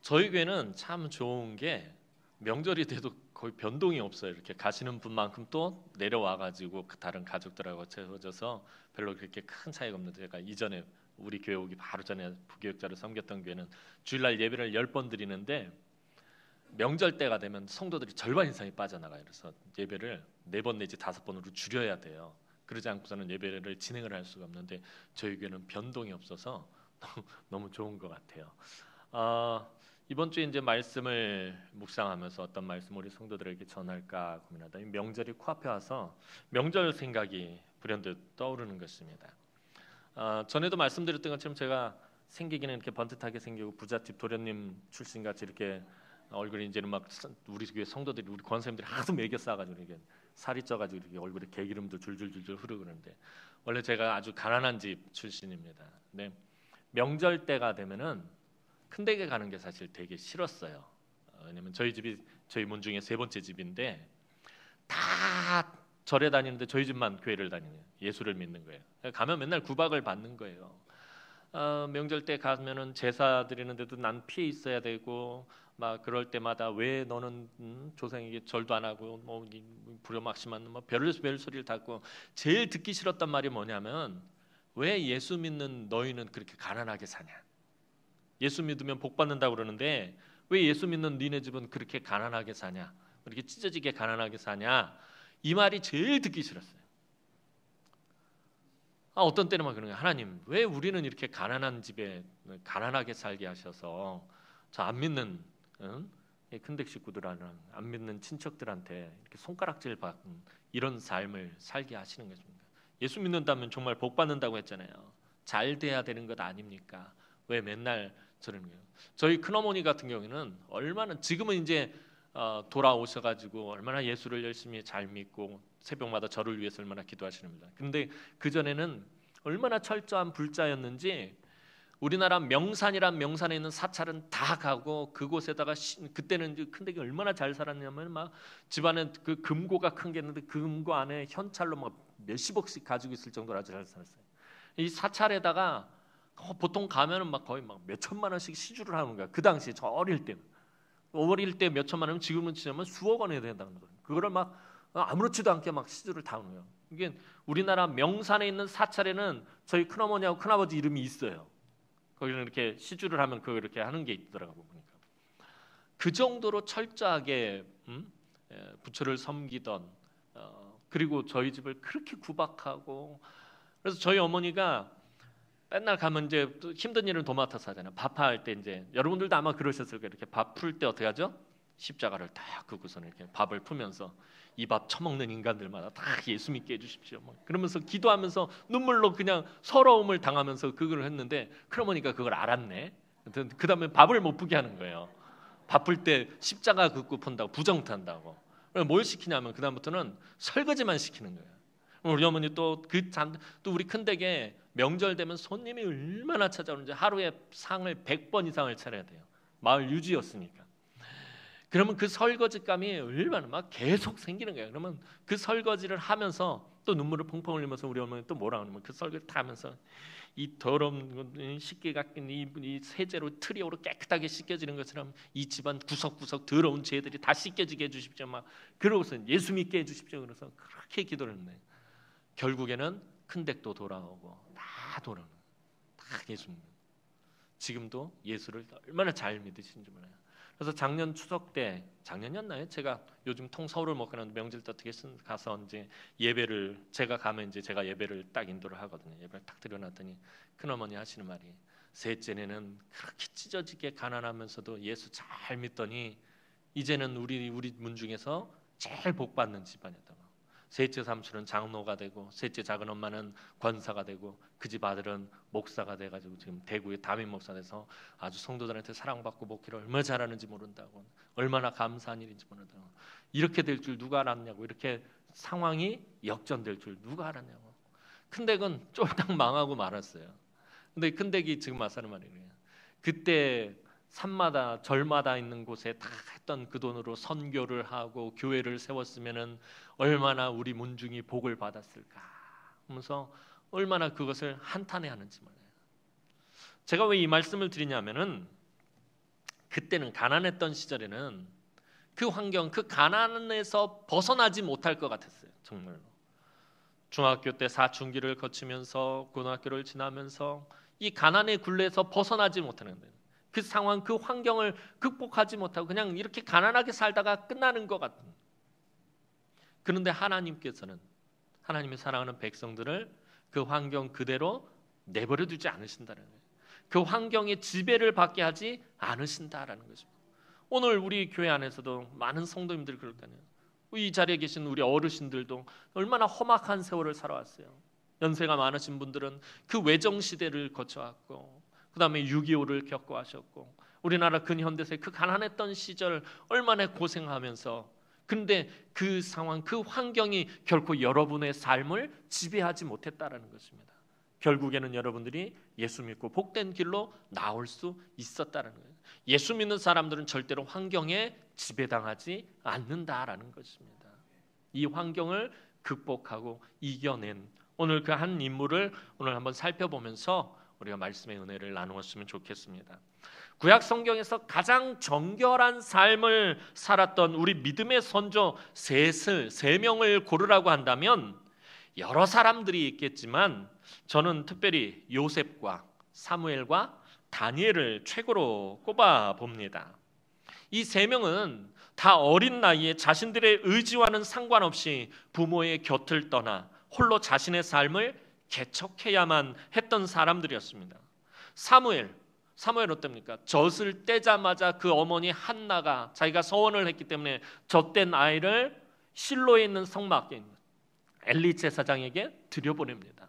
저희 교회는 참 좋은 게 명절이 돼도 거의 변동이 없어요. 이렇게 가시는 분만큼 또 내려와 가지고 그 다른 가족들하고 채워져서 별로 그렇게 큰 차이가 없는데, 제가 이전에 우리 교회 오기 바로 전에 부교육자로 섬겼던 교회는 주일날 예배를 10번 드리는데 명절 때가 되면 성도들이 절반 이상이 빠져나가요. 그래서 예배를 4번 내지 5번으로 줄여야 돼요. 그러지 않고서는 예배를 진행을 할 수가 없는데 저희 교회는 변동이 없어서 너무 좋은 것 같아요. 이번 주에 이제 말씀을 묵상하면서 어떤 말씀 우리 성도들에게 전할까 고민하다 이 명절이 코앞에 와서 명절 생각이 불현듯 떠오르는 것입니다. 전에도 말씀드렸던 것처럼 제가 생기기는 이렇게 번듯하게 생기고 부잣집 도련님 출신같이 이렇게 얼굴이 이제는 막 우리 교회 성도들이 우리 권사님들이 하도 먹여 싸가지고 이렇게 살이 쪄가지고 이렇게 얼굴에 개기름도 줄줄줄줄 흐르고 그러는데, 원래 제가 아주 가난한 집 출신입니다. 근데 명절 때가 되면은 큰 댁에 가는 게 사실 되게 싫었어요. 왜냐면 저희 집이 저희 문 중에 3번째 집인데 다 절에 다니는데 저희 집만 교회를 다니는, 예수를 믿는 거예요. 가면 맨날 구박을 받는 거예요. 명절 때 가면은 제사 드리는데도 난 피해 있어야 되고 막 그럴 때마다 왜 너는 조상에게 절도 안 하고 뭐 부려막심한 뭐 별별 소리를 닫고, 제일 듣기 싫었단 말이 뭐냐면 왜 예수 믿는 너희는 그렇게 가난하게 사냐, 예수 믿으면 복 받는다고 그러는데 왜 예수 믿는 니네 집은 그렇게 가난하게 사냐, 그렇게 찢어지게 가난하게 사냐, 이 말이 제일 듣기 싫었어요. 어떤 때는 막 그런 거예요. 하나님, 왜 우리는 이렇게 가난한 집에 가난하게 살게 하셔서 저 안 믿는 큰댁 식구들하는 안 믿는 친척들한테 이렇게 손가락질 받는 이런 삶을 살게 하시는 것입니까? 예수 믿는다면 정말 복 받는다고 했잖아요. 잘 돼야 되는 것 아닙니까? 왜 맨날 저러는 거예요? 저희 큰어머니 같은 경우에는 얼마나 지금은 이제 돌아오셔가지고 얼마나 예수를 열심히 잘 믿고 새벽마다 저를 위해서 얼마나 기도하시는입니다. 근데 그 전에는 얼마나 철저한 불자였는지 우리나라 명산이란 명산에 있는 사찰은 다 가고 그곳에다가 그때는 큰데기 얼마나 잘 살았냐면 막 집안에 그 금고가 큰 게 있는데 그 금고 안에 현찰로 막 몇십억씩 가지고 있을 정도로 아주 잘 살았어요. 이 사찰에다가 보통 가면은 막 거의 막 몇천만 원씩 시주를 하는 거야. 그 당시에 저 어릴 때 몇천만 원이면 지금은 치면 수억 원이 된다는 거예요. 그거를 막 아무렇지도 않게 막 시주를 다 하는 거예요. 이게 우리나라 명산에 있는 사찰에는 저희 큰어머니하고 큰아버지 이름이 있어요. 거기는 이렇게 시주를 하면 그거 이렇게 하는 게 있더라고 보니까. 그 정도로 철저하게 부처를 섬기던, 그리고 저희 집을 그렇게 구박하고, 그래서 저희 어머니가 맨날 가면 이제 또 힘든 일은 도맡아서 하잖아요. 밥할 때 이제 여러분들도 아마 그러셨을 거예요. 이렇게 밥 풀 때 어떻게 하죠? 십자가를 딱 긋고서는 이렇게 밥을 풀면서 이 밥 처먹는 인간들마다 다 예수 믿게 해주십시오. 뭐 그러면서 기도하면서 눈물로 그냥 서러움을 당하면서 그걸 했는데 큰어머니가 그걸 알았네. 그 다음에 밥을 못 푸게 하는 거예요. 밥 풀 때 십자가 긋고 푼다고 부정탄다고. 뭘 시키냐면 그 다음부터는 설거지만 시키는 거예요. 우리 어머니 또 우리 큰댁에 명절 되면 손님이 얼마나 찾아오는지 하루에 상을 100번 이상을 차려야 돼요. 마을 유지였으니까. 그러면 그 설거지감이 얼마나 막 계속 생기는 거예요. 그러면 그 설거지를 하면서 또 눈물을 펑펑 흘리면서 우리 어머니 또 뭐라 그러면 그 설거지 다 하면서 이 더러운 씻기가 이 세제로 트리오로 깨끗하게 씻겨지는 것처럼 이 집안 구석구석 더러운 죄들이 다 씻겨지게 해주십시오. 막 그러고서 예수 믿게 해주십시오. 그래서 그렇게 기도를 했네. 결국에는 큰댁도 돌아오고 다 돌아오는, 다 예수 믿는. 지금도 예수를 얼마나 잘 믿으시는지 몰라요. 그래서 작년 추석 때, 작년이었나요? 제가 요즘 서울을 못 가는데 명절 때 어떻게 가서 이제 예배를, 제가 가면 이제 제가 예배를 딱 인도를 하거든요. 예배를 딱 드려놨더니 큰어머니 하시는 말이, 셋째는 그렇게 찢어지게 가난하면서도 예수 잘 믿더니 이제는 우리 문 중에서 제일 복 받는 집안이었다고. 셋째 삼촌은 장로가 되고 셋째 작은 엄마는 권사가 되고 그 집 아들은 목사가 돼가지고 지금 대구의 담임 목사 돼서 아주 성도들한테 사랑받고 목회를 얼마나 잘하는지 모른다고, 얼마나 감사한 일인지 모른다고, 이렇게 될 줄 누가 알았냐고, 이렇게 상황이 역전될 줄 누가 알았냐고. 큰댁은 쫄딱 망하고 말았어요. 근데 큰댁이 지금 와서는 말이에요. 그때 산마다 절마다 있는 곳에 다 했던 그 돈으로 선교를 하고 교회를 세웠으면은 얼마나 우리 문중이 복을 받았을까 하면서 얼마나 그것을 한탄해 하는지 몰라요. 제가 왜 이 말씀을 드리냐면은 그때는 가난했던 시절에는 그 환경, 그 가난에서 벗어나지 못할 것 같았어요. 정말로. 중학교 때 사춘기를 거치면서 고등학교를 지나면서 이 가난의 굴레에서 벗어나지 못하는 그 상황, 그 환경을 극복하지 못하고 그냥 이렇게 가난하게 살다가 끝나는 것 같은. 그런데 하나님께서는 하나님의 사랑하는 백성들을 그 환경 그대로 내버려 두지 않으신다는 거예요. 그 환경의 지배를 받게 하지 않으신다라는 거죠. 오늘 우리 교회 안에서도 많은 성도님들이 그럴 거아니에요. 이 자리에 계신 우리 어르신들도 얼마나 험악한 세월을 살아왔어요. 연세가 많으신 분들은 그 외정 시대를 거쳐왔고, 그 다음에 6.25를 겪어하셨고, 우리나라 근현대사의 그 가난했던 시절 얼마나 고생하면서, 그런데 그 상황, 그 환경이 결코 여러분의 삶을 지배하지 못했다라는 것입니다. 결국에는 여러분들이 예수 믿고 복된 길로 나올 수 있었다는 거예요. 예수 믿는 사람들은 절대로 환경에 지배당하지 않는다라는 것입니다. 이 환경을 극복하고 이겨낸 오늘 그 한 인물을 오늘 한번 살펴보면서 우리가 말씀의 은혜를 나누었으면 좋겠습니다. 구약 성경에서 가장 정결한 삶을 살았던 우리 믿음의 선조 세 명을 고르라고 한다면 여러 사람들이 있겠지만 저는 특별히 요셉과 사무엘과 다니엘을 최고로 꼽아 봅니다. 이 세 명은 다 어린 나이에 자신들의 의지와는 상관없이 부모의 곁을 떠나 홀로 자신의 삶을 개척해야만 했던 사람들이었습니다. 사무엘 어떻습니까? 젖을 떼자마자 그 어머니 한나가 자기가 서원을 했기 때문에 젖된 아이를 실로에 있는 성막에 있는 엘리 제사장에게 들여보냅니다.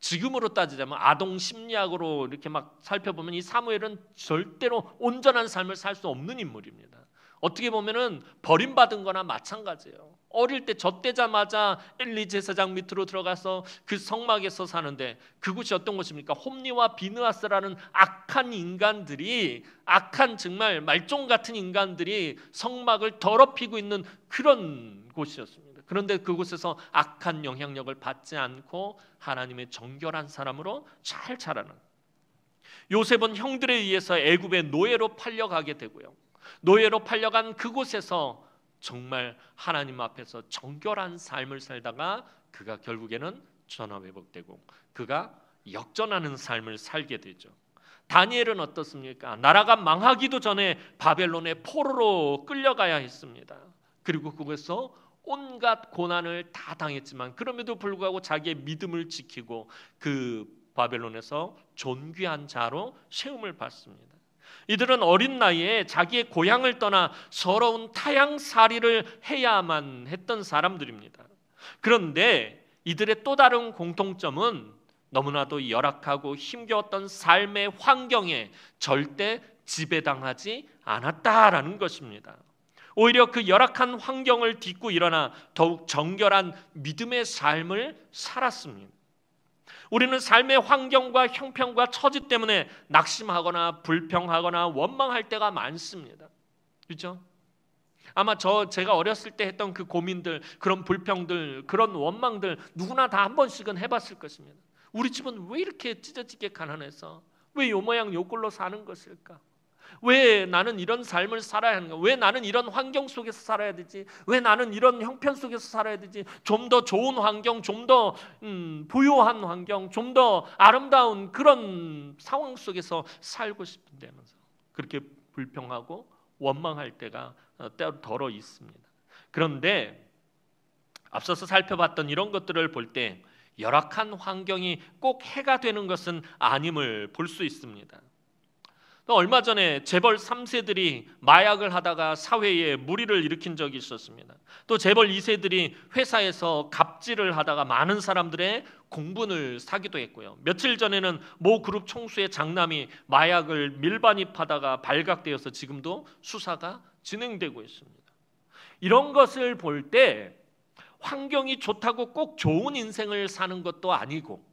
지금으로 따지자면 아동 심리학으로 이렇게 막 살펴보면 이 사무엘은 절대로 온전한 삶을 살 수 없는 인물입니다. 어떻게 보면은 버림받은 거나 마찬가지예요. 어릴 때 젖대자마자 엘리 제사장 밑으로 들어가서 그 성막에서 사는데 그곳이 어떤 곳입니까? 홈리와 비느하스라는 악한 인간들이, 악한 정말 말종 같은 인간들이 성막을 더럽히고 있는 그런 곳이었습니다. 그런데 그곳에서 악한 영향력을 받지 않고 하나님의 정결한 사람으로 잘 자라는, 요셉은 형들에 의해서 애굽의 노예로 팔려가게 되고요, 노예로 팔려간 그곳에서 정말 하나님 앞에서 정결한 삶을 살다가 그가 결국에는 전화회복되고 그가 역전하는 삶을 살게 되죠. 다니엘은 어떻습니까? 나라가 망하기도 전에 바벨론의 포로로 끌려가야 했습니다. 그리고 그곳에서 온갖 고난을 다 당했지만 그럼에도 불구하고 자기의 믿음을 지키고 그 바벨론에서 존귀한 자로 세움을 받습니다. 이들은 어린 나이에 자기의 고향을 떠나 서러운 타향살이를 해야만 했던 사람들입니다. 그런데 이들의 또 다른 공통점은 너무나도 열악하고 힘겨웠던 삶의 환경에 절대 지배당하지 않았다라는 것입니다. 오히려 그 열악한 환경을 딛고 일어나 더욱 정결한 믿음의 삶을 살았습니다. 우리는 삶의 환경과 형편과 처지 때문에 낙심하거나 불평하거나 원망할 때가 많습니다. 그렇죠? 아마 제가 어렸을 때 했던 그 고민들, 그런 불평들, 그런 원망들 누구나 다 한 번씩은 해봤을 것입니다. 우리 집은 왜 이렇게 찢어지게 가난해서 왜 요 모양 요 꼴로 사는 것일까? 왜 나는 이런 삶을 살아야 하는가? 왜 나는 이런 환경 속에서 살아야 되지? 왜 나는 이런 형편 속에서 살아야 되지? 좀 더 좋은 환경, 좀 더 부유한 환경, 좀 더 아름다운 그런 상황 속에서 살고 싶은데 하면서 그렇게 불평하고 원망할 때가 때로 있습니다. 그런데 앞서서 살펴봤던 이런 것들을 볼 때 열악한 환경이 꼭 해가 되는 것은 아님을 볼 수 있습니다. 얼마 전에 재벌 3세들이 마약을 하다가 사회에 물의를 일으킨 적이 있었습니다. 또 재벌 2세들이 회사에서 갑질을 하다가 많은 사람들의 공분을 사기도 했고요. 며칠 전에는 모 그룹 총수의 장남이 마약을 밀반입하다가 발각되어서 지금도 수사가 진행되고 있습니다. 이런 것을 볼 때 환경이 좋다고 꼭 좋은 인생을 사는 것도 아니고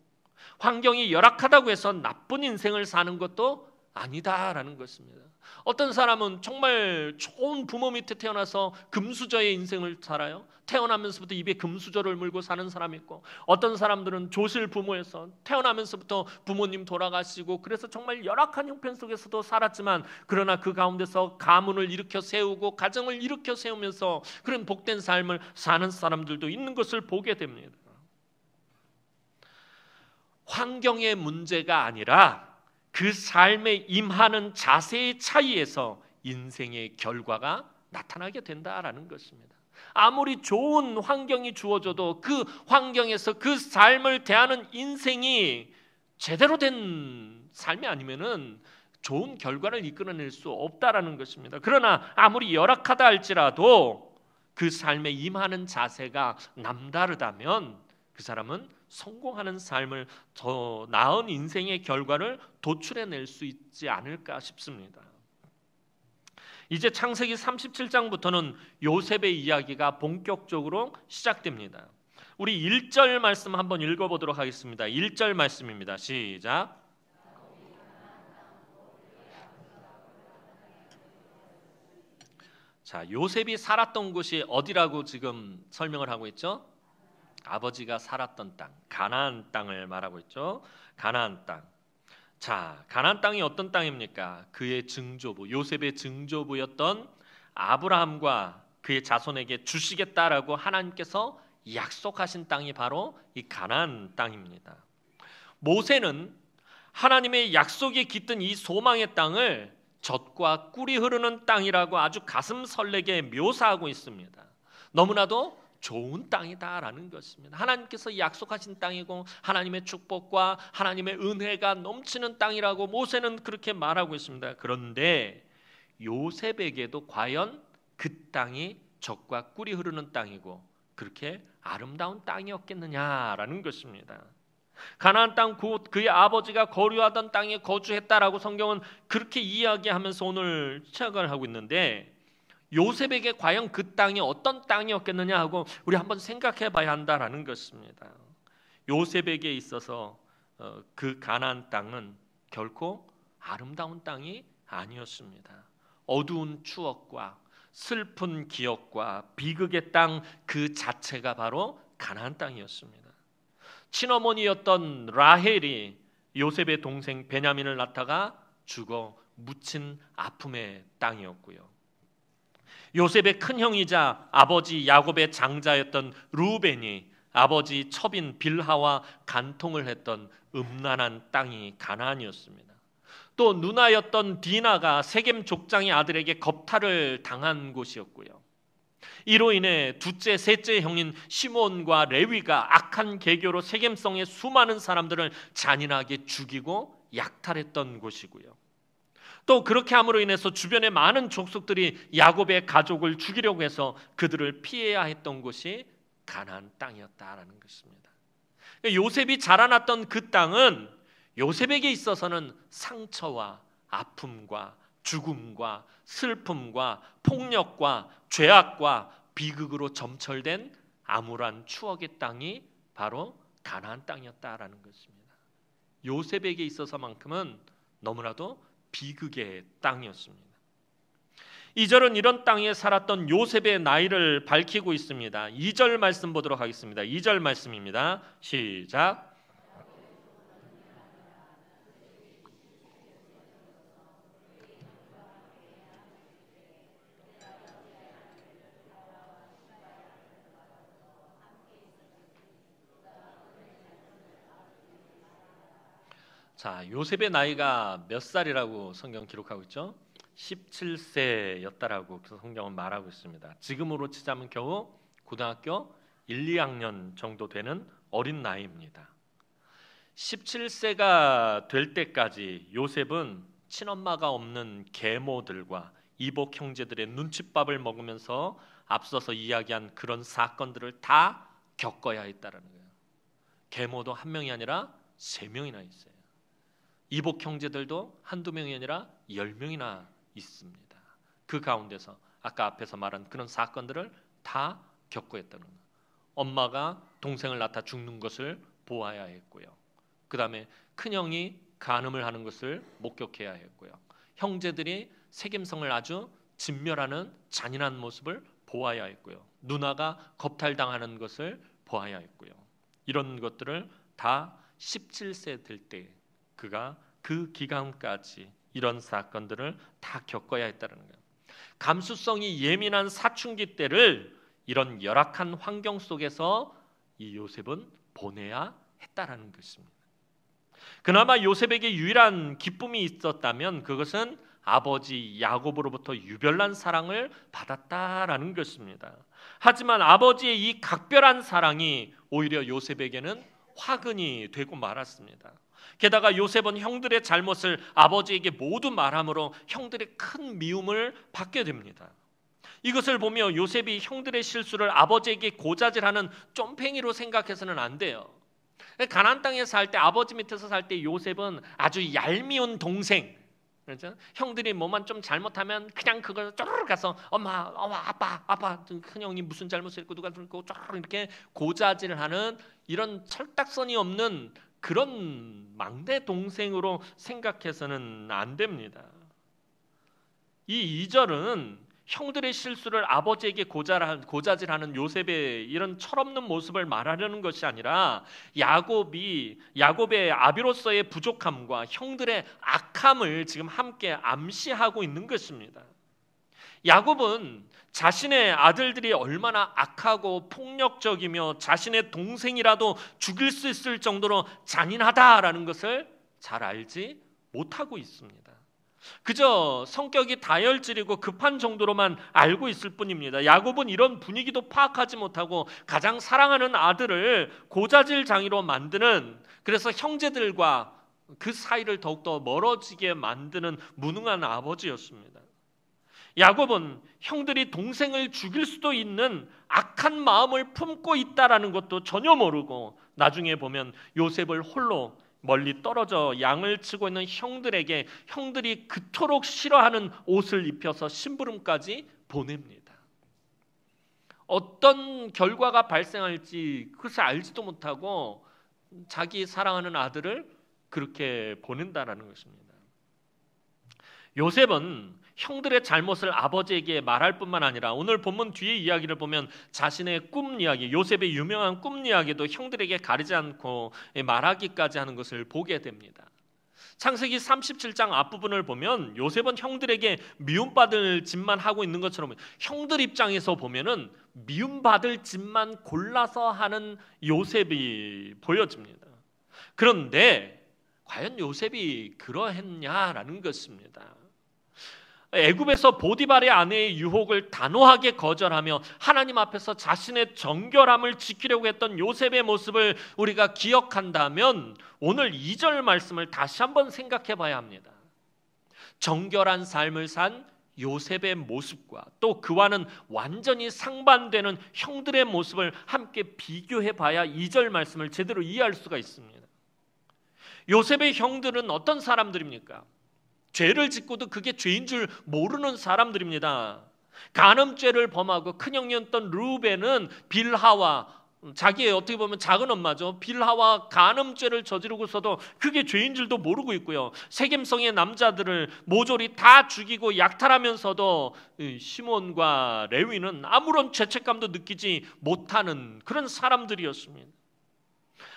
환경이 열악하다고 해서 나쁜 인생을 사는 것도 아니다라는 것입니다. 어떤 사람은 정말 좋은 부모 밑에 태어나서 금수저의 인생을 살아요. 태어나면서부터 입에 금수저를 물고 사는 사람이 있고, 어떤 사람들은 조실 부모에서 태어나면서부터 부모님 돌아가시고 그래서 정말 열악한 형편 속에서도 살았지만, 그러나 그 가운데서 가문을 일으켜 세우고 가정을 일으켜 세우면서 그런 복된 삶을 사는 사람들도 있는 것을 보게 됩니다. 환경의 문제가 아니라 그 삶에 임하는 자세의 차이에서 인생의 결과가 나타나게 된다라는 것입니다. 아무리 좋은 환경이 주어져도 그 환경에서 그 삶을 대하는 인생이 제대로 된 삶이 아니면은 좋은 결과를 이끌어낼 수 없다라는 것입니다. 그러나 아무리 열악하다 할지라도 그 삶에 임하는 자세가 남다르다면 그 사람은 성공하는 삶을, 더 나은 인생의 결과를 도출해낼 수 있지 않을까 싶습니다. 이제 창세기 37장부터는 요셉의 이야기가 본격적으로 시작됩니다. 우리 1절 말씀 한번 읽어보도록 하겠습니다. 1절 말씀입니다. 시작. 자, 요셉이 살았던 곳이 어디라고 지금 설명을 하고 있죠? 아버지가 살았던 땅, 가나안 땅을 말하고 있죠. 가나안 땅. 자, 가나안 땅이 어떤 땅입니까? 그의 증조부, 요셉의 증조부였던 아브라함과 그의 자손에게 주시겠다라고 하나님께서 약속하신 땅이 바로 이 가나안 땅입니다. 모세는 하나님의 약속이 깃든 이 소망의 땅을 젖과 꿀이 흐르는 땅이라고 아주 가슴 설레게 묘사하고 있습니다. 너무나도 좋은 땅이다라는 것입니다. 하나님께서 약속하신 땅이고 하나님의 축복과 하나님의 은혜가 넘치는 땅이라고 모세는 그렇게 말하고 있습니다. 그런데 요셉에게도 과연 그 땅이 젖과 꿀이 흐르는 땅이고 그렇게 아름다운 땅이었겠느냐라는 것입니다. 가나안 땅 곧 그의 아버지가 거류하던 땅에 거주했다라고 성경은 그렇게 이야기하면서 오늘 시작을 하고 있는데, 요셉에게 과연 그 땅이 어떤 땅이었겠느냐 하고 우리 한번 생각해 봐야 한다라는 것입니다. 요셉에게 있어서 그 가나안 땅은 결코 아름다운 땅이 아니었습니다. 어두운 추억과 슬픈 기억과 비극의 땅 그 자체가 바로 가나안 땅이었습니다. 친어머니였던 라헬이 요셉의 동생 베냐민을 낳다가 죽어 묻힌 아픔의 땅이었고요. 요셉의 큰 형이자 아버지 야곱의 장자였던 루벤이 아버지 첩인 빌하와 간통을 했던 음란한 땅이 가나안이었습니다. 또 누나였던 디나가 세겜 족장의 아들에게 겁탈을 당한 곳이었고요. 이로 인해 둘째, 셋째 형인 시몬과 레위가 악한 계교로 세겜성의 수많은 사람들을 잔인하게 죽이고 약탈했던 곳이고요. 또 그렇게 함으로 인해서 주변의 많은 족속들이 야곱의 가족을 죽이려고 해서 그들을 피해야 했던 곳이 가나안 땅이었다라는 것입니다. 요셉이 자라났던 그 땅은 요셉에게 있어서는 상처와 아픔과 죽음과 슬픔과 폭력과 죄악과 비극으로 점철된 암울한 추억의 땅이 바로 가나안 땅이었다라는 것입니다. 요셉에게 있어서만큼은 너무나도 비극의 땅이었습니다. 2절은 이런 땅에 살았던 요셉의 나이를 밝히고 있습니다. 2절 말씀 보도록 하겠습니다. 2절 말씀입니다. 시작. 자, 요셉의 나이가 몇 살이라고 성경 기록하고 있죠? 17세였다라고 성경은 말하고 있습니다. 지금으로 치자면 겨우 고등학교 1, 2학년 정도 되는 어린 나이입니다. 17세가 될 때까지 요셉은 친엄마가 없는 계모들과 이복 형제들의 눈칫밥을 먹으면서 앞서서 이야기한 그런 사건들을 다 겪어야 했다라는 거예요. 계모도 한 명이 아니라 3명이나 있어요. 이복 형제들도 한두 명이 아니라 10명이나 있습니다. 그 가운데서 아까 앞에서 말한 그런 사건들을 다 겪고 했다는 거예요. 엄마가 동생을 낳다 죽는 것을 보아야 했고요. 그 다음에 큰형이 간음을 하는 것을 목격해야 했고요. 형제들이 세겜성을 아주 진멸하는 잔인한 모습을 보아야 했고요. 누나가 겁탈당하는 것을 보아야 했고요. 이런 것들을 다 17세 될 때 그가 그 기간까지 이런 사건들을 다 겪어야 했다는 거예요. 감수성이 예민한 사춘기 때를 이런 열악한 환경 속에서 이 요셉은 보내야 했다라는 것입니다. 그나마 요셉에게 유일한 기쁨이 있었다면 그것은 아버지 야곱으로부터 유별난 사랑을 받았다라는 것입니다. 하지만 아버지의 이 각별한 사랑이 오히려 요셉에게는 화근이 되고 말았습니다. 게다가 요셉은 형들의 잘못을 아버지에게 모두 말함으로 형들의 큰 미움을 받게 됩니다. 이것을 보며 요셉이 형들의 실수를 아버지에게 고자질하는 쫌팽이로 생각해서는 안 돼요. 가나안 땅에 살 때, 아버지 밑에서 살 때 요셉은 아주 얄미운 동생, 그렇죠? 형들이 뭐만 좀 잘못하면 그냥 그걸 쪼르르 가서 엄마, 아빠, 큰 형이 무슨 잘못을 했고 누가 그랬고 쪼르르 이렇게 고자질을 하는 이런 철딱선이 없는 그런 막내 동생으로 생각해서는 안 됩니다. 이 2절은 형들의 실수를 아버지에게 고자질하는 요셉의 이런 철없는 모습을 말하려는 것이 아니라 야곱의 아비로서의 부족함과 형들의 악함을 지금 함께 암시하고 있는 것입니다. 야곱은 자신의 아들들이 얼마나 악하고 폭력적이며 자신의 동생이라도 죽일 수 있을 정도로 잔인하다라는 것을 잘 알지 못하고 있습니다. 그저 성격이 다혈질이고 급한 정도로만 알고 있을 뿐입니다. 야곱은 이런 분위기도 파악하지 못하고 가장 사랑하는 아들을 고자질장이로 만드는, 그래서 형제들과 그 사이를 더욱더 멀어지게 만드는 무능한 아버지였습니다. 야곱은 형들이 동생을 죽일 수도 있는 악한 마음을 품고 있다라는 것도 전혀 모르고 나중에 보면 요셉을 홀로 멀리 떨어져 양을 치고 있는 형들에게 형들이 그토록 싫어하는 옷을 입혀서 심부름까지 보냅니다. 어떤 결과가 발생할지 그것을 알지도 못하고 자기 사랑하는 아들을 그렇게 보낸다라는 것입니다. 요셉은 형들의 잘못을 아버지에게 말할 뿐만 아니라 오늘 본문 뒤에 이야기를 보면 자신의 꿈 이야기, 요셉의 유명한 꿈 이야기도 형들에게 가리지 않고 말하기까지 하는 것을 보게 됩니다. 창세기 37장 앞부분을 보면 요셉은 형들에게 미움받을 짓만 하고 있는 것처럼 형들 입장에서 보면은 미움받을 짓만 골라서 하는 요셉이 보여집니다. 그런데 과연 요셉이 그러했냐라는 것입니다. 애굽에서 보디발의 아내의 유혹을 단호하게 거절하며 하나님 앞에서 자신의 정결함을 지키려고 했던 요셉의 모습을 우리가 기억한다면 오늘 2절 말씀을 다시 한번 생각해 봐야 합니다. 정결한 삶을 산 요셉의 모습과 또 그와는 완전히 상반되는 형들의 모습을 함께 비교해 봐야 2절 말씀을 제대로 이해할 수가 있습니다. 요셉의 형들은 어떤 사람들입니까? 죄를 짓고도 그게 죄인 줄 모르는 사람들입니다. 간음죄를 범하고 큰형이었던 르우벤은 빌하와, 자기의 어떻게 보면 작은 엄마죠, 빌하와 간음죄를 저지르고서도 그게 죄인 줄도 모르고 있고요. 세겜성의 남자들을 모조리 다 죽이고 약탈하면서도 시몬과 레위는 아무런 죄책감도 느끼지 못하는 그런 사람들이었습니다.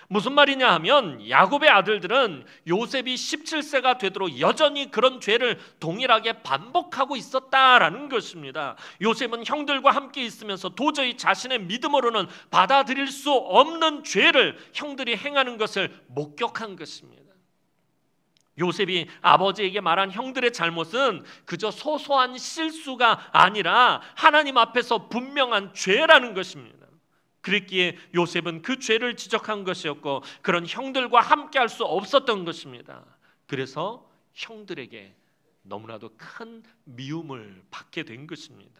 무슨 말이냐 하면 야곱의 아들들은 요셉이 17세가 되도록 여전히 그런 죄를 동일하게 반복하고 있었다라는 것입니다. 요셉은 형들과 함께 있으면서 도저히 자신의 믿음으로는 받아들일 수 없는 죄를 형들이 행하는 것을 목격한 것입니다. 요셉이 아버지에게 말한 형들의 잘못은 그저 소소한 실수가 아니라 하나님 앞에서 분명한 죄라는 것입니다. 그랬기에 요셉은 그 죄를 지적한 것이었고 그런 형들과 함께 할 수 없었던 것입니다. 그래서 형들에게 너무나도 큰 미움을 받게 된 것입니다.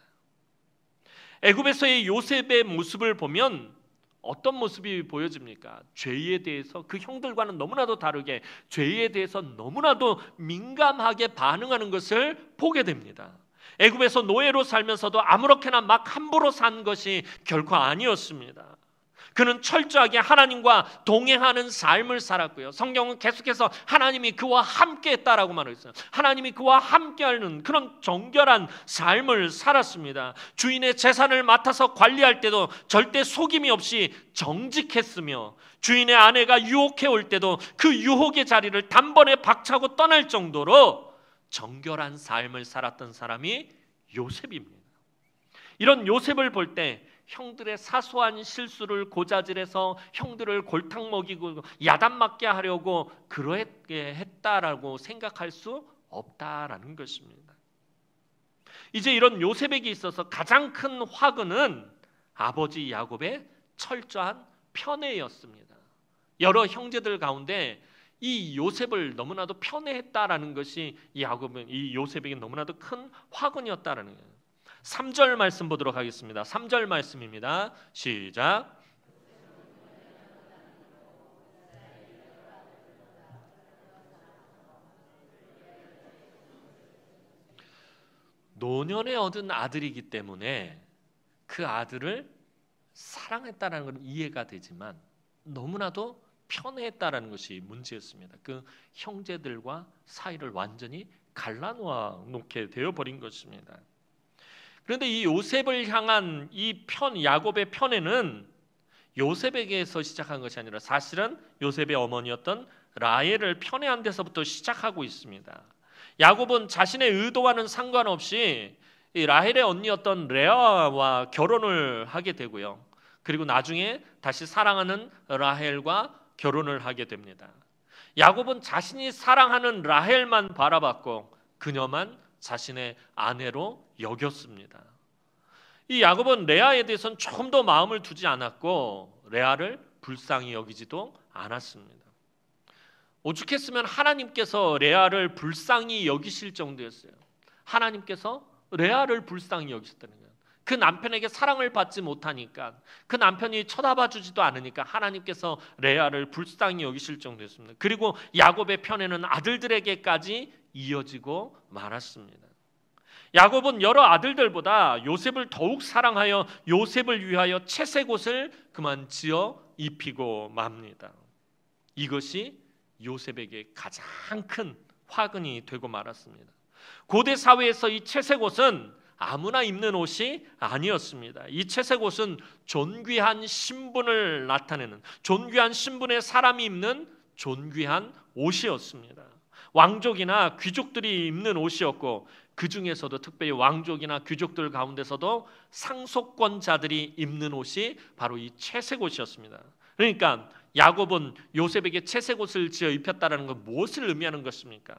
애굽에서의 요셉의 모습을 보면 어떤 모습이 보여집니까? 죄에 대해서 그 형들과는 너무나도 다르게 죄에 대해서 너무나도 민감하게 반응하는 것을 보게 됩니다. 애굽에서 노예로 살면서도 아무렇게나 막 함부로 산 것이 결코 아니었습니다. 그는 철저하게 하나님과 동행하는 삶을 살았고요. 성경은 계속해서 하나님이 그와 함께 했다라고 말했어요. 하나님이 그와 함께하는 그런 정결한 삶을 살았습니다. 주인의 재산을 맡아서 관리할 때도 절대 속임이 없이 정직했으며, 주인의 아내가 유혹해 올 때도 그 유혹의 자리를 단번에 박차고 떠날 정도로 정결한 삶을 살았던 사람이 요셉입니다. 이런 요셉을 볼 때 형들의 사소한 실수를 고자질해서 형들을 골탕 먹이고 야단 맞게 하려고 그렇게 했다라고 생각할 수 없다라는 것입니다. 이제 이런 요셉에게 있어서 가장 큰 화근은 아버지 야곱의 철저한 편애였습니다. 여러 형제들 가운데 이 요셉을 너무나도 편애했다라는 것이 이 요셉에게 너무나도 큰 화근이었다라는 거예요. 3절 말씀 보도록 하겠습니다. 3절 말씀입니다. 시작. 노년에 얻은 아들이기 때문에 그 아들을 사랑했다는 건 이해가 되지만 너무나도 편애했다라는 것이 문제였습니다. 그 형제들과 사이를 완전히 갈라놓아 놓게 되어버린 것입니다. 그런데 이 요셉을 향한 야곱의 편애는 요셉에게서 시작한 것이 아니라 사실은 요셉의 어머니였던 라헬을 편애한 데서부터 시작하고 있습니다. 야곱은 자신의 의도와는 상관없이 이 라헬의 언니였던 레아와 결혼을 하게 되고요. 그리고 나중에 다시 사랑하는 라헬과 결혼을 하게 됩니다. 야곱은 자신이 사랑하는 라헬만 바라봤고 그녀만 자신의 아내로 여겼습니다. 이 야곱은 레아에 대해서는 조금 더 마음을 두지 않았고 레아를 불쌍히 여기지도 않았습니다. 오죽했으면 하나님께서 레아를 불쌍히 여기실 정도였어요. 하나님께서 레아를 불쌍히 여기셨다는 거예요. 그 남편에게 사랑을 받지 못하니까, 그 남편이 쳐다봐 주지도 않으니까 하나님께서 레아를 불쌍히 여기실 정도였습니다. 그리고 야곱의 편애는 아들들에게까지 이어지고 말았습니다. 야곱은 여러 아들들보다 요셉을 더욱 사랑하여 요셉을 위하여 채색 옷을 그만 지어 입히고 맙니다. 이것이 요셉에게 가장 큰 화근이 되고 말았습니다. 고대 사회에서 이 채색 옷은 아무나 입는 옷이 아니었습니다. 이 채색 옷은 존귀한 신분을 나타내는, 존귀한 신분의 사람이 입는 존귀한 옷이었습니다. 왕족이나 귀족들이 입는 옷이었고 그 중에서도 특별히 왕족이나 귀족들 가운데서도 상속권자들이 입는 옷이 바로 이 채색 옷이었습니다. 그러니까 야곱은 요셉에게 채색 옷을 지어 입혔다는 건 무엇을 의미하는 것입니까?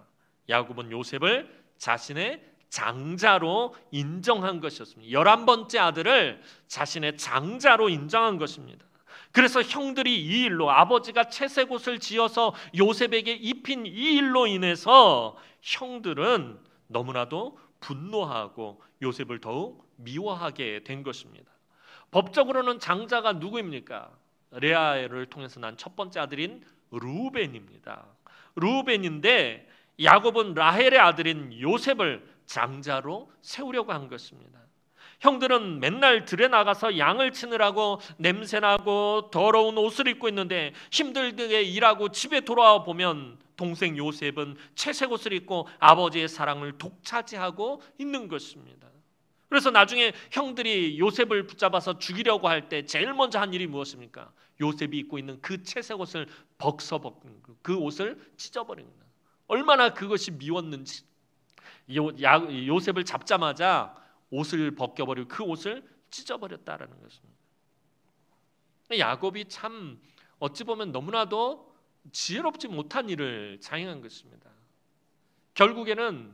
야곱은 요셉을 자신의 장자로 인정한 것이었습니다. 11번째 아들을 자신의 장자로 인정한 것입니다. 그래서 형들이 이 일로, 아버지가 채색 옷을 지어서 요셉에게 입힌 이 일로 인해서 형들은 너무나도 분노하고 요셉을 더욱 미워하게 된 것입니다. 법적으로는 장자가 누구입니까? 레아를 통해서 난 첫 번째 아들인 르우벤입니다. 르우벤인데 야곱은 라헬의 아들인 요셉을 장자로 세우려고 한 것입니다. 형들은 맨날 들에 나가서 양을 치느라고 냄새나고 더러운 옷을 입고 있는데 힘들게 일하고 집에 돌아와 보면 동생 요셉은 채색 옷을 입고 아버지의 사랑을 독차지하고 있는 것입니다. 그래서 나중에 형들이 요셉을 붙잡아서 죽이려고 할 때 제일 먼저 한 일이 무엇입니까? 요셉이 입고 있는 그 채색 옷을 벗는 그 옷을 찢어버리는 거예요. 얼마나 그것이 미웠는지. 요셉을 잡자마자 옷을 벗겨버리고 그 옷을 찢어버렸다라는 것입니다. 야곱이 참 어찌 보면 너무나도 지혜롭지 못한 일을 자행한 것입니다. 결국에는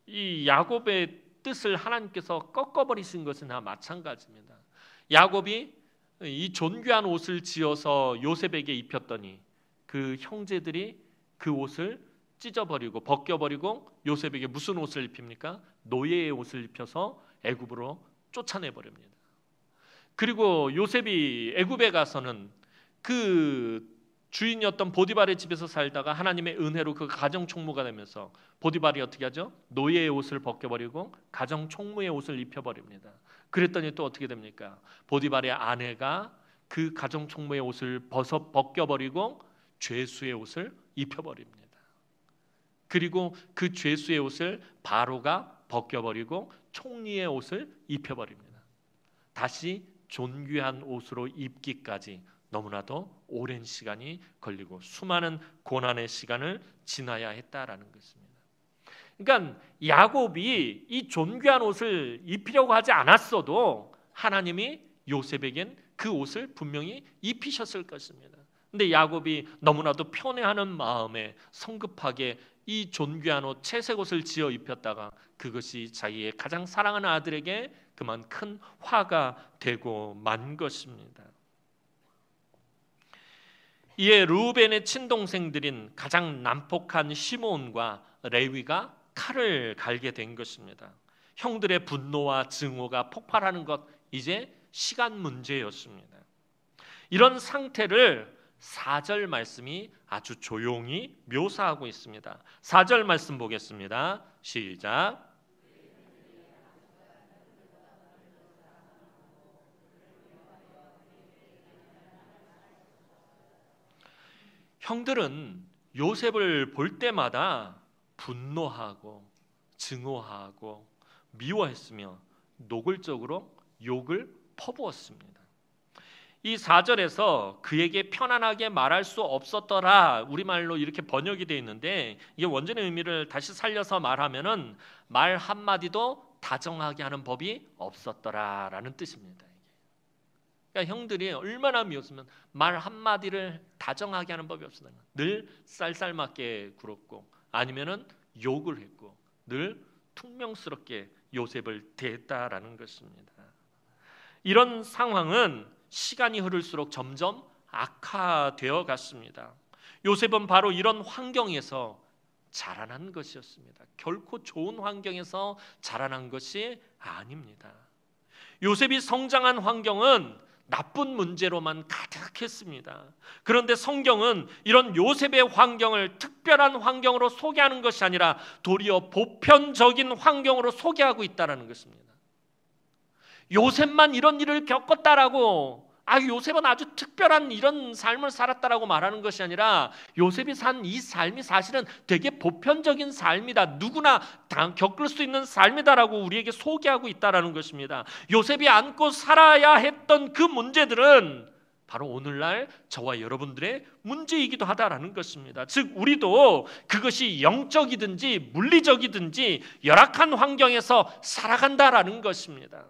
이 야곱의 뜻을 하나님께서 꺾어버리신 것은 다 마찬가지입니다. 야곱이 이 존귀한 옷을 지어서 요셉에게 입혔더니 그 형제들이 그 옷을 찢어버리고 벗겨버리고 요셉에게 무슨 옷을 입힙니까? 노예의 옷을 입혀서 애굽으로 쫓아내버립니다. 그리고 요셉이 애굽에 가서는 그 주인이었던 보디발의 집에서 살다가 하나님의 은혜로 그 가정 총무가 되면서 보디발이 어떻게 하죠? 노예의 옷을 벗겨버리고 가정 총무의 옷을 입혀버립니다. 그랬더니 또 어떻게 됩니까? 보디발의 아내가 그 가정 총무의 옷을 벗겨버리고 죄수의 옷을 입혀버립니다. 그리고 그 죄수의 옷을 바로가 벗겨버리고 총리의 옷을 입혀버립니다. 다시 존귀한 옷으로 입기까지 너무나도 오랜 시간이 걸리고 수많은 고난의 시간을 지나야 했다라는 것입니다. 그러니까 야곱이 이 존귀한 옷을 입히려고 하지 않았어도 하나님이 요셉에겐 그 옷을 분명히 입히셨을 것입니다. 근데 야곱이 너무나도 편애하는 마음에 성급하게 이 존귀한 옷, 채색 옷을 지어 입혔다가 그것이 자기의 가장 사랑하는 아들에게 그만 큰 화가 되고 만 것입니다. 이에 르우벤의 친동생들인 가장 난폭한 시므온과 레위가 칼을 갈게 된 것입니다. 형들의 분노와 증오가 폭발하는 것, 이제 시간 문제였습니다. 이런 상태를 4절 말씀이 아주 조용히 묘사하고 있습니다. 4절 말씀 보겠습니다. 시작. 형들은 요셉을 볼 때마다 분노하고 증오하고 미워했으며 노골적으로 욕을 퍼부었습니다. 이 4절에서 그에게 편안하게 말할 수 없었더라, 우리말로 이렇게 번역이 되어 있는데 이게 원전의 의미를 다시 살려서 말하면은 말 한마디도 다정하게 하는 법이 없었더라라는 뜻입니다. 그러니까 형들이 얼마나 미웠으면 말 한마디를 다정하게 하는 법이 없었다. 늘 쌀쌀맞게 굴었고 아니면은 욕을 했고 늘 퉁명스럽게 요셉을 대했다라는 것입니다. 이런 상황은 시간이 흐를수록 점점 악화되어 갔습니다. 요셉은 바로 이런 환경에서 자라난 것이었습니다. 결코 좋은 환경에서 자라난 것이 아닙니다. 요셉이 성장한 환경은 나쁜 문제로만 가득했습니다. 그런데 성경은 이런 요셉의 환경을 특별한 환경으로 소개하는 것이 아니라 도리어 보편적인 환경으로 소개하고 있다는 것입니다. 요셉만 이런 일을 겪었다라고, 요셉은 아주 특별한 이런 삶을 살았다라고 말하는 것이 아니라 요셉이 산 이 삶이 사실은 되게 보편적인 삶이다, 누구나 겪을 수 있는 삶이다라고 우리에게 소개하고 있다라는 것입니다. 요셉이 안고 살아야 했던 그 문제들은 바로 오늘날 저와 여러분들의 문제이기도 하다라는 것입니다. 즉 우리도 그것이 영적이든지 물리적이든지 열악한 환경에서 살아간다라는 것입니다.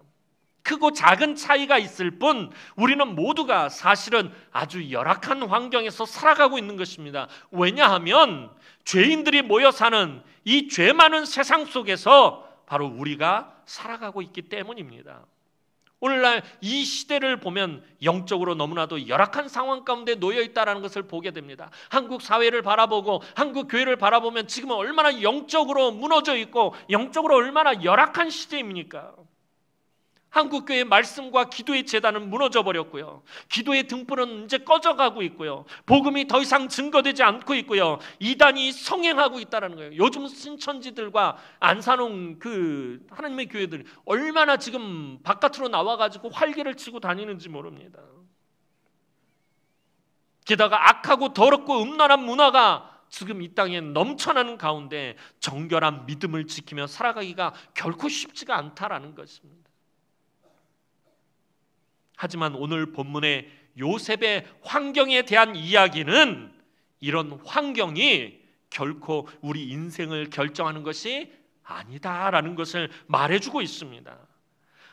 크고 작은 차이가 있을 뿐 우리는 모두가 사실은 아주 열악한 환경에서 살아가고 있는 것입니다. 왜냐하면 죄인들이 모여 사는 이 죄 많은 세상 속에서 바로 우리가 살아가고 있기 때문입니다. 오늘날 이 시대를 보면 영적으로 너무나도 열악한 상황 가운데 놓여 있다는 것을 보게 됩니다. 한국 사회를 바라보고 한국 교회를 바라보면 지금은 얼마나 영적으로 무너져 있고 영적으로 얼마나 열악한 시대입니까? 한국교회의 말씀과 기도의 제단은 무너져 버렸고요. 기도의 등불은 이제 꺼져가고 있고요. 복음이 더 이상 증거되지 않고 있고요. 이단이 성행하고 있다는 거예요. 요즘 신천지들과 안산홍 그 하나님의 교회들이 얼마나 지금 바깥으로 나와가지고 활개를 치고 다니는지 모릅니다. 게다가 악하고 더럽고 음란한 문화가 지금 이 땅에 넘쳐나는 가운데 정결한 믿음을 지키며 살아가기가 결코 쉽지가 않다라는 것입니다. 하지만 오늘 본문의 요셉의 환경에 대한 이야기는 이런 환경이 결코 우리 인생을 결정하는 것이 아니다라는 것을 말해주고 있습니다.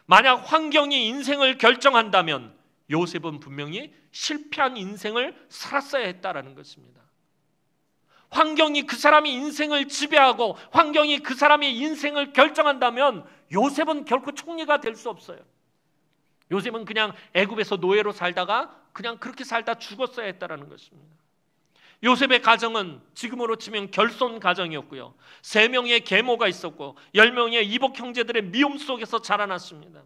만약 환경이 인생을 결정한다면 요셉은 분명히 실패한 인생을 살았어야 했다라는 것입니다. 환경이 그 사람의 인생을 지배하고 환경이 그 사람의 인생을 결정한다면 요셉은 결코 총리가 될 수 없어요. 요셉은 그냥 애굽에서 노예로 살다가 그냥 그렇게 살다 죽었어야 했다라는 것입니다. 요셉의 가정은 지금으로 치면 결손 가정이었고요. 3명의 계모가 있었고 10명의 이복 형제들의 미움 속에서 자라났습니다.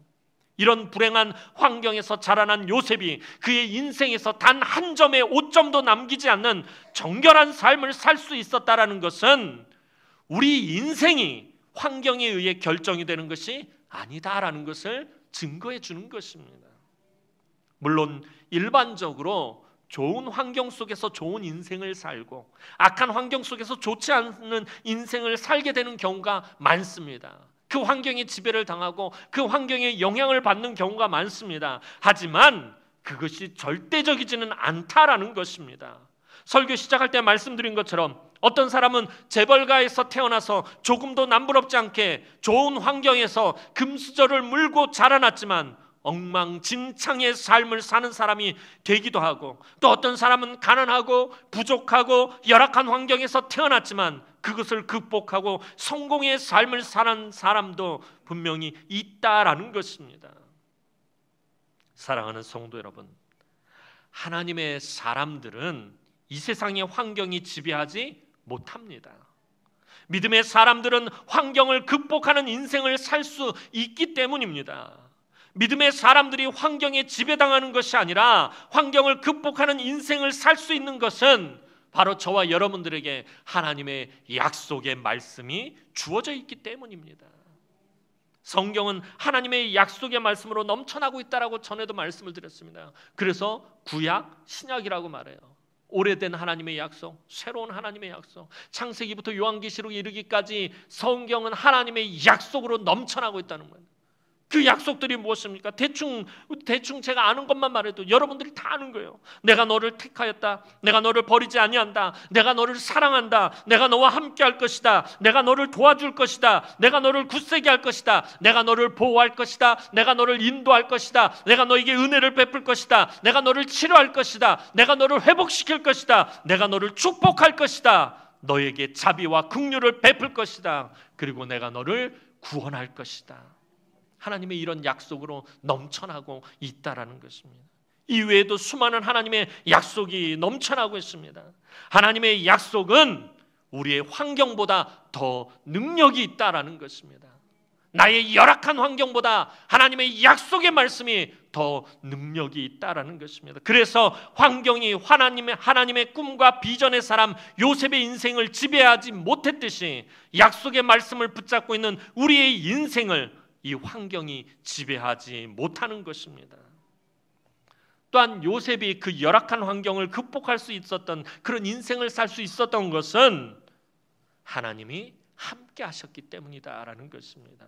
이런 불행한 환경에서 자라난 요셉이 그의 인생에서 단 한 점의 오점도 남기지 않는 정결한 삶을 살 수 있었다라는 것은 우리 인생이 환경에 의해 결정이 되는 것이 아니다라는 것을 증거해 주는 것입니다. 물론 일반적으로 좋은 환경 속에서 좋은 인생을 살고 악한 환경 속에서 좋지 않은 인생을 살게 되는 경우가 많습니다. 그 환경에 지배를 당하고 그 환경에 영향을 받는 경우가 많습니다. 하지만 그것이 절대적이지는 않다라는 것입니다. 설교 시작할 때 말씀드린 것처럼 어떤 사람은 재벌가에서 태어나서 조금도 남부럽지 않게 좋은 환경에서 금수저를 물고 자라났지만 엉망진창의 삶을 사는 사람이 되기도 하고, 또 어떤 사람은 가난하고 부족하고 열악한 환경에서 태어났지만 그것을 극복하고 성공의 삶을 사는 사람도 분명히 있다라는 것입니다. 사랑하는 성도 여러분, 하나님의 사람들은 이 세상의 환경이 지배하지 못합니다. 믿음의 사람들은 환경을 극복하는 인생을 살 수 있기 때문입니다. 믿음의 사람들이 환경에 지배당하는 것이 아니라 환경을 극복하는 인생을 살 수 있는 것은 바로 저와 여러분들에게 하나님의 약속의 말씀이 주어져 있기 때문입니다. 성경은 하나님의 약속의 말씀으로 넘쳐나고 있다라고 전에도 말씀을 드렸습니다. 그래서 구약, 신약이라고 말해요. 오래된 하나님의 약속, 새로운 하나님의 약속, 창세기부터 요한계시록 이르기까지 성경은 하나님의 약속으로 넘쳐나고 있다는 거예요. 그 약속들이 무엇입니까? 대충 제가 아는 것만 말해도 여러분들이 다 아는 거예요. 내가 너를 택하였다. 내가 너를 버리지 아니한다. 내가 너를 사랑한다. 내가 너와 함께 할 것이다. 내가 너를 도와줄 것이다. 내가 너를 굳세게 할 것이다. 내가 너를 보호할 것이다. 내가 너를 인도할 것이다. 내가 너에게 은혜를 베풀 것이다. 내가 너를 치료할 것이다. 내가 너를 회복시킬 것이다. 내가 너를 축복할 것이다. 너에게 자비와 긍휼을 베풀 것이다. 그리고 내가 너를 구원할 것이다. 하나님의 이런 약속으로 넘쳐나고 있다라는 것입니다. 이외에도 수많은 하나님의 약속이 넘쳐나고 있습니다. 하나님의 약속은 우리의 환경보다 더 능력이 있다라는 것입니다. 나의 열악한 환경보다 하나님의 약속의 말씀이 더 능력이 있다라는 것입니다. 그래서 환경이 하나님의 꿈과 비전의 사람 요셉의 인생을 지배하지 못했듯이 약속의 말씀을 붙잡고 있는 우리의 인생을 이 환경이 지배하지 못하는 것입니다. 또한 요셉이 그 열악한 환경을 극복할 수 있었던 그런 인생을 살 수 있었던 것은 하나님이 함께 하셨기 때문이다라는 것입니다.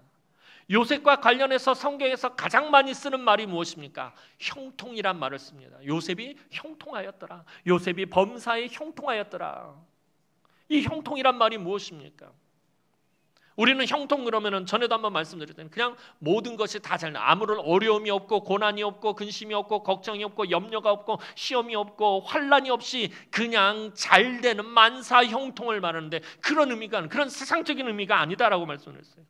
요셉과 관련해서 성경에서 가장 많이 쓰는 말이 무엇입니까? 형통이란 말을 씁니다. 요셉이 형통하였더라. 요셉이 범사에 형통하였더라. 이 형통이란 말이 무엇입니까? 우리는 형통 그러면은 전에도 한번 말씀드렸잖아요. 그냥 모든 것이 다 잘 아무런 어려움이 없고 고난이 없고 근심이 없고 걱정이 없고 염려가 없고 시험이 없고 환란이 없이 그냥 잘 되는 만사 형통을 말하는데 그런 의미가 그런 세상적인 의미가 아니다라고 말씀했어요.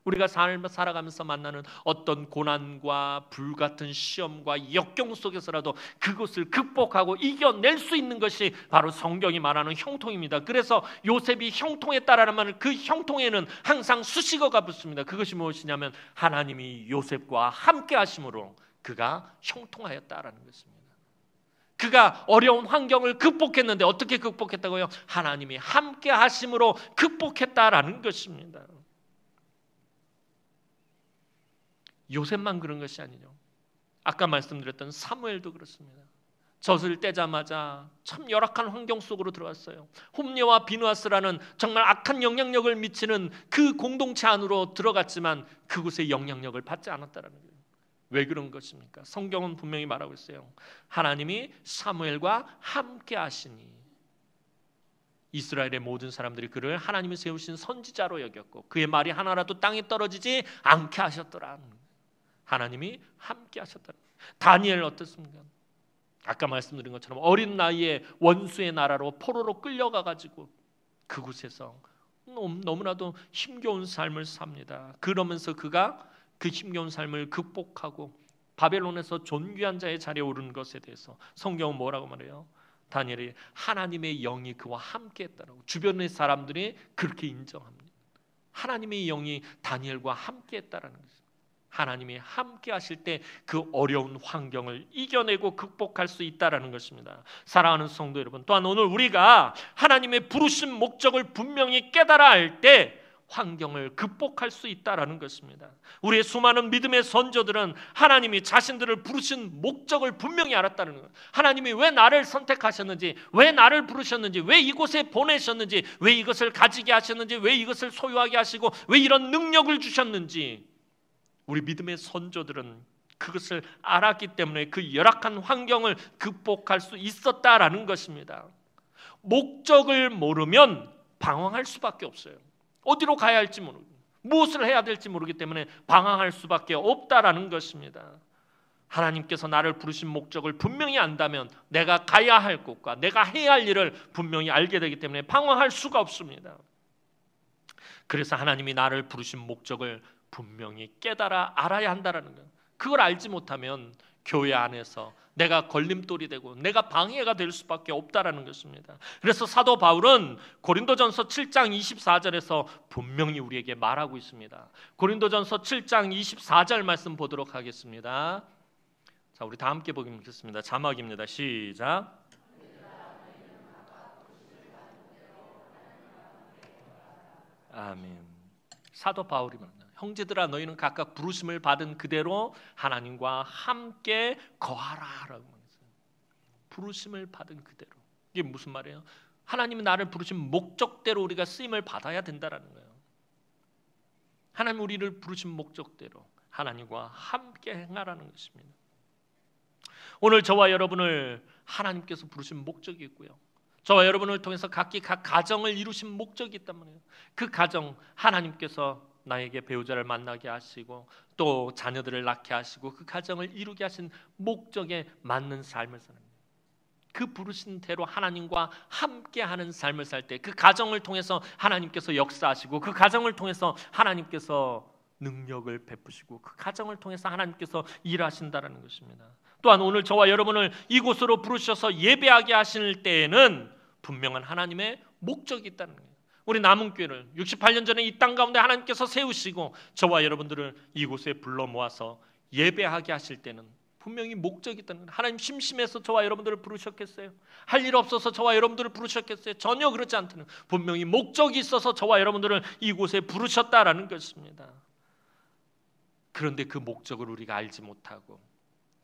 우리가 삶을 살아가면서 만나는 어떤 고난과 불같은 시험과 역경 속에서라도 그것을 극복하고 이겨낼 수 있는 것이 바로 성경이 말하는 형통입니다. 그래서 요셉이 형통했다라는 말은 그 형통에는 항상 수식어가 붙습니다. 그것이 무엇이냐면 하나님이 요셉과 함께 하심으로 그가 형통하였다라는 것입니다. 그가 어려운 환경을 극복했는데 어떻게 극복했다고요? 하나님이 함께 하심으로 극복했다라는 것입니다. 요셉만 그런 것이 아니죠. 아까 말씀드렸던 사무엘도 그렇습니다. 젖을 떼자마자 참 열악한 환경 속으로 들어갔어요. 홈리와 비누아스라는 정말 악한 영향력을 미치는 그 공동체 안으로 들어갔지만 그곳에 영향력을 받지 않았다는 거예요. 왜 그런 것입니까? 성경은 분명히 말하고 있어요. 하나님이 사무엘과 함께 하시니 이스라엘의 모든 사람들이 그를 하나님이 세우신 선지자로 여겼고 그의 말이 하나라도 땅에 떨어지지 않게 하셨더라. 하나님이 함께 하셨다. 다니엘 어떻습니까? 아까 말씀드린 것처럼 어린 나이에 원수의 나라로 포로로 끌려가가지고 그곳에서 너무나도 힘겨운 삶을 삽니다. 그러면서 그가 그 힘겨운 삶을 극복하고 바벨론에서 존귀한 자의 자리에 오른 것에 대해서 성경은 뭐라고 말해요? 다니엘이 하나님의 영이 그와 함께 했다라고 주변의 사람들이 그렇게 인정합니다. 하나님의 영이 다니엘과 함께 했다라는 거죠. 하나님이 함께 하실 때 그 어려운 환경을 이겨내고 극복할 수 있다라는 것입니다. 사랑하는 성도 여러분, 또한 오늘 우리가 하나님의 부르신 목적을 분명히 깨달아 알 때 환경을 극복할 수 있다라는 것입니다. 우리의 수많은 믿음의 선조들은 하나님이 자신들을 부르신 목적을 분명히 알았다는 거예요. 하나님이 왜 나를 선택하셨는지, 왜 나를 부르셨는지, 왜 이곳에 보내셨는지, 왜 이것을 가지게 하셨는지, 왜 이것을 소유하게 하시고 왜 이런 능력을 주셨는지, 우리 믿음의 선조들은 그것을 알았기 때문에 그 열악한 환경을 극복할 수 있었다라는 것입니다. 목적을 모르면 방황할 수밖에 없어요. 어디로 가야 할지 모르고 무엇을 해야 될지 모르기 때문에 방황할 수밖에 없다라는 것입니다. 하나님께서 나를 부르신 목적을 분명히 안다면 내가 가야 할 곳과 내가 해야 할 일을 분명히 알게 되기 때문에 방황할 수가 없습니다. 그래서 하나님이 나를 부르신 목적을 분명히 깨달아 알아야 한다라는 거예요. 그걸 알지 못하면 교회 안에서 내가 걸림돌이 되고 내가 방해가 될 수밖에 없다라는 것입니다. 그래서 사도 바울은 고린도전서 7장 24절에서 분명히 우리에게 말하고 있습니다. 고린도전서 7장 24절 말씀 보도록 하겠습니다. 자, 우리 다 함께 보겠습니다. 자막입니다. 시작. 아멘. 사도 바울이 말합니다. 형제들아, 너희는 각각 부르심을 받은 그대로 하나님과 함께 거하라라고 말했어요. 부르심을 받은 그대로. 이게 무슨 말이에요? 하나님이 나를 부르신 목적대로 우리가 쓰임을 받아야 된다라는 거예요. 하나님 우리를 부르신 목적대로 하나님과 함께 행하라는 것입니다. 오늘 저와 여러분을 하나님께서 부르신 목적이 있고요. 저와 여러분을 통해서 각기 각 가정을 이루신 목적이 있단 말이에요. 그 가정 하나님께서 나에게 배우자를 만나게 하시고 또 자녀들을 낳게 하시고 그 가정을 이루게 하신 목적에 맞는 삶을 사는 거예요. 그 부르신 대로 하나님과 함께하는 삶을 살 때 그 가정을 통해서 하나님께서 역사하시고 그 가정을 통해서 하나님께서 능력을 베푸시고 그 가정을 통해서 하나님께서 일하신다는 것입니다. 또한 오늘 저와 여러분을 이곳으로 부르셔서 예배하게 하실 때에는 분명한 하나님의 목적이 있다는 거예요. 우리 남은교회를 68년 전에 이 땅 가운데 하나님께서 세우시고 저와 여러분들을 이곳에 불러 모아서 예배하게 하실 때는 분명히 목적이 있다는 거예요. 하나님 심심해서 저와 여러분들을 부르셨겠어요? 할 일 없어서 저와 여러분들을 부르셨겠어요? 전혀 그렇지 않다는 거예요. 분명히 목적이 있어서 저와 여러분들을 이곳에 부르셨다라는 것입니다. 그런데 그 목적을 우리가 알지 못하고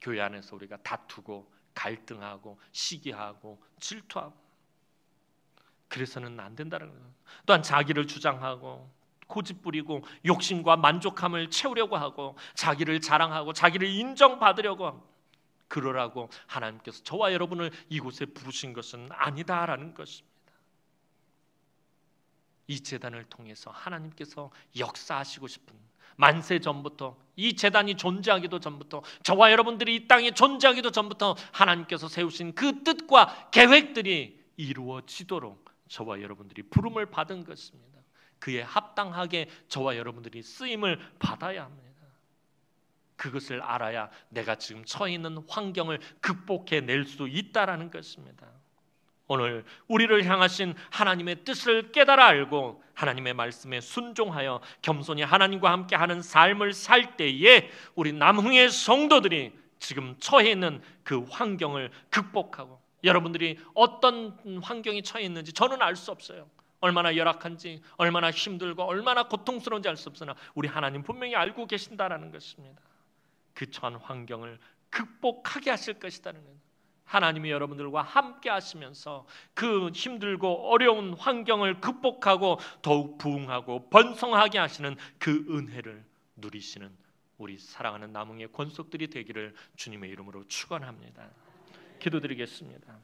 교회 안에서 우리가 다투고 갈등하고 시기하고 질투하고 그래서는 안 된다는 거예요. 또한 자기를 주장하고 고집부리고 욕심과 만족함을 채우려고 하고 자기를 자랑하고 자기를 인정받으려고 하고 그러라고 하나님께서 저와 여러분을 이곳에 부르신 것은 아니다라는 것입니다. 이 제단을 통해서 하나님께서 역사하시고 싶은 만세 전부터 이 제단이 존재하기도 전부터 저와 여러분들이 이 땅에 존재하기도 전부터 하나님께서 세우신 그 뜻과 계획들이 이루어지도록 저와 여러분들이 부름을 받은 것입니다. 그에 합당하게 저와 여러분들이 쓰임을 받아야 합니다. 그것을 알아야 내가 지금 처해 있는 환경을 극복해낼 수 있다라는 것입니다. 오늘 우리를 향하신 하나님의 뜻을 깨달아 알고 하나님의 말씀에 순종하여 겸손히 하나님과 함께하는 삶을 살 때에 우리 남흥의 성도들이 지금 처해 있는 그 환경을 극복하고 여러분들이 어떤 환경에 처해 있는지 저는 알 수 없어요. 얼마나 열악한지 얼마나 힘들고 얼마나 고통스러운지 알 수 없으나 우리 하나님 분명히 알고 계신다라는 것입니다. 그 처한 환경을 극복하게 하실 것이라는 거예요. 하나님이 여러분들과 함께 하시면서 그 힘들고 어려운 환경을 극복하고 더욱 부흥하고 번성하게 하시는 그 은혜를 누리시는 우리 사랑하는 남흥의 권속들이 되기를 주님의 이름으로 축원합니다. 기도드리겠습니다.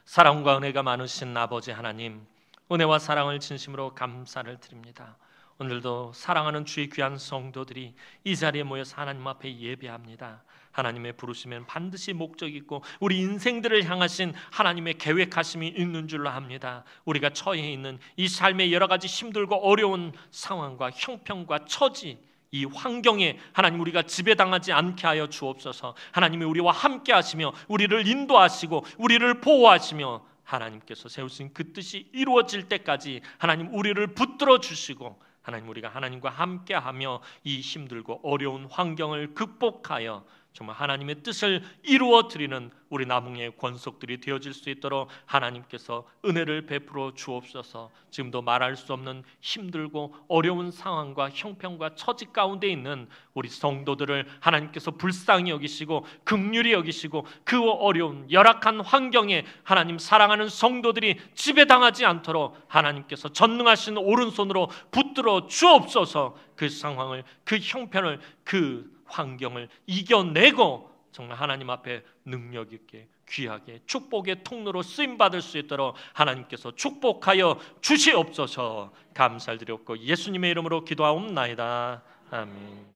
사랑과 은혜가 많으신 아버지 하나님, 은혜와 사랑을 진심으로 감사를 드립니다. 오늘도 사랑하는 주의 귀한 성도들이 이 자리에 모여서 하나님 앞에 예배합니다. 하나님의 부르시면 반드시 목적이 있고 우리 인생들을 향하신 하나님의 계획하심이 있는 줄로 합니다. 우리가 처해 있는 이 삶의 여러 가지 힘들고 어려운 상황과 형편과 처지 이 환경에 하나님 우리가 지배당하지 않게 하여 주옵소서. 하나님이 우리와 함께 하시며 우리를 인도하시고 우리를 보호하시며 하나님께서 세우신 그 뜻이 이루어질 때까지 하나님 우리를 붙들어 주시고 하나님 우리가 하나님과 함께하며 이 힘들고 어려운 환경을 극복하여 정말 하나님의 뜻을 이루어 드리는 우리 남흥의 권속들이 되어질 수 있도록 하나님께서 은혜를 베풀어 주옵소서. 지금도 말할 수 없는 힘들고 어려운 상황과 형편과 처지 가운데 있는 우리 성도들을 하나님께서 불쌍히 여기시고 긍휼히 여기시고 그 어려운 열악한 환경에 하나님 사랑하는 성도들이 지배당하지 않도록 하나님께서 전능하신 오른손으로 붙들어 주옵소서. 그 상황을, 그 형편을, 그 환경을 이겨내고 정말 하나님 앞에 능력 있게 귀하게 축복의 통로로 쓰임 받을 수 있도록 하나님께서 축복하여 주시옵소서. 감사드렸고 예수님의 이름으로 기도하옵나이다. 아멘.